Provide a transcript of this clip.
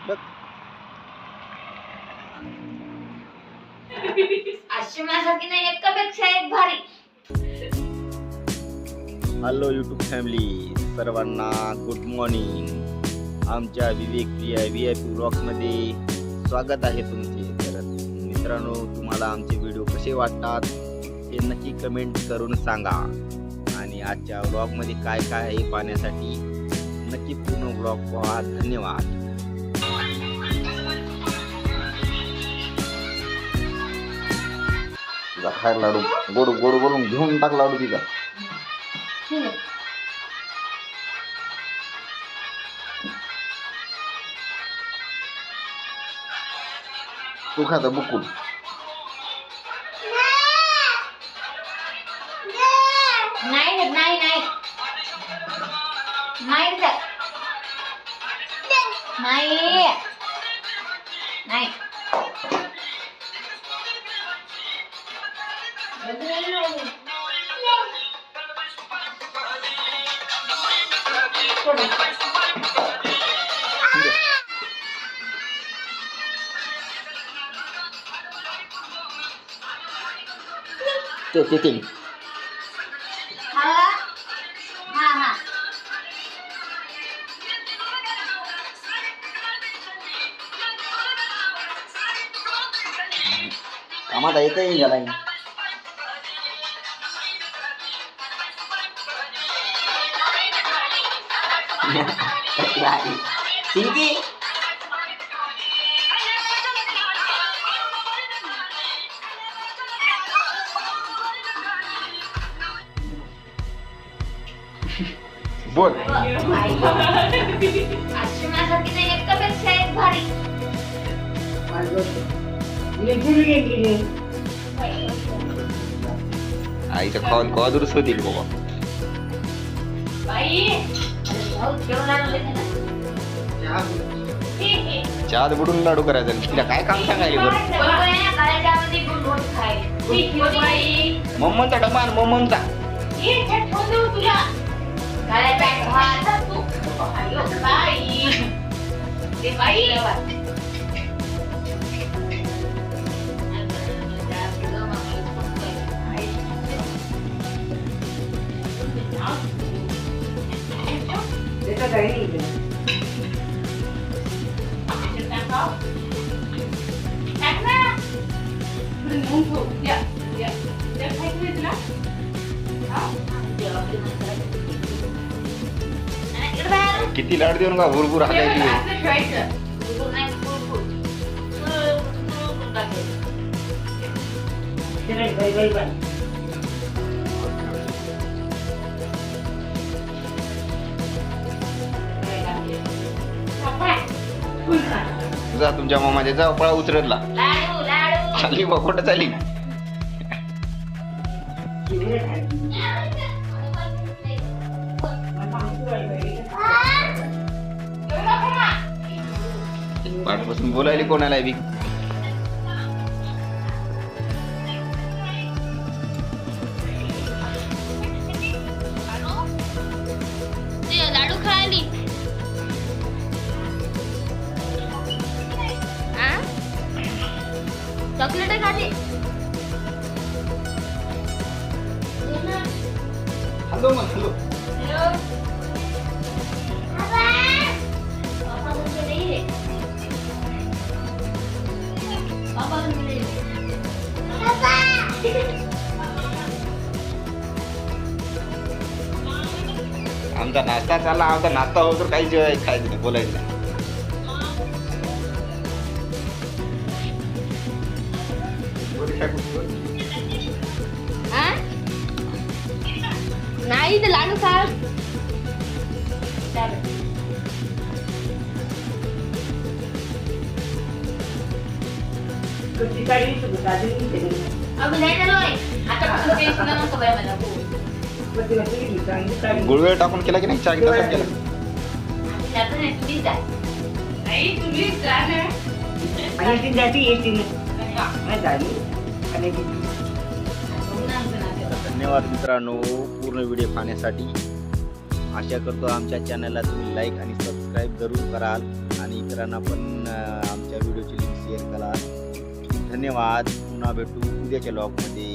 बघ अशी माझ्यासारखी नाही एकापेक्षा एक भारी. हॅलो यूट्यूब फॅमिली, सर्वांना गुड मॉर्निंग. आमच्या विवेक प्रिया VIP ब्लॉग्समध्ये स्वागत आहे तुमचे. तर मित्रांनो, तुम्हाला आमचे व्हिडिओ कसे वाटतात हे नक्की कमेंट करून सांगा. आणि आजच्या ब्लॉगमध्ये काय काय आहे पाहण्यासाठी नक्की पूर्ण ब्लॉग पहा. धन्यवाद. खायला लाडू गोड गोड बोलून घेऊन टाक लाडू तिचा. तू खाता बुकून. नाही नाही नाही नाही नाही नाही. ते हा हा. कामात येतही झाला. सिंकी बोल. अशी माझ्यासारखी नाही एकापेक्षा एक भारी. आईचं खाऊन कवा दुरुस्त होतील बाबा. बाई जेवण आणले ना. चहा बुडून लाडू करायचा. तिला काय काम सांगायले बरं. मम्मनचा डबा आणि मम्मनचा किती लाड देऊन का भुरभुर हाकायची. जा तुमच्या मामाच्या जा पळा उतरला चालली बा. कुठं चालली. पाठपासून बोलायला कोणाला बी. लाडू खायली चॉकलेट खाते. हॅलो मग हॅलो. आमचा नाश्ता चालला. आमचा नाश्ता होतो काही जेवायचं खायचं नाही, बोलायचं नाही. नाही ते लाडू खा. गुळवेळ टाकून केला की नाही चहा तसं केला. धन्यवाद मित्रांनो पूर्ण व्हिडिओ पाहण्यासाठी. आशा करतो आमच्या चॅनलला तुम्ही लाईक आणि सबस्क्राईब जरूर कराल आणि इतरांना पण आमच्या व्हिडिओची लिंक शेअर करा. धन्यवाद. पुन्हा भेटू उद्याच्या ब्लॉगमध्ये.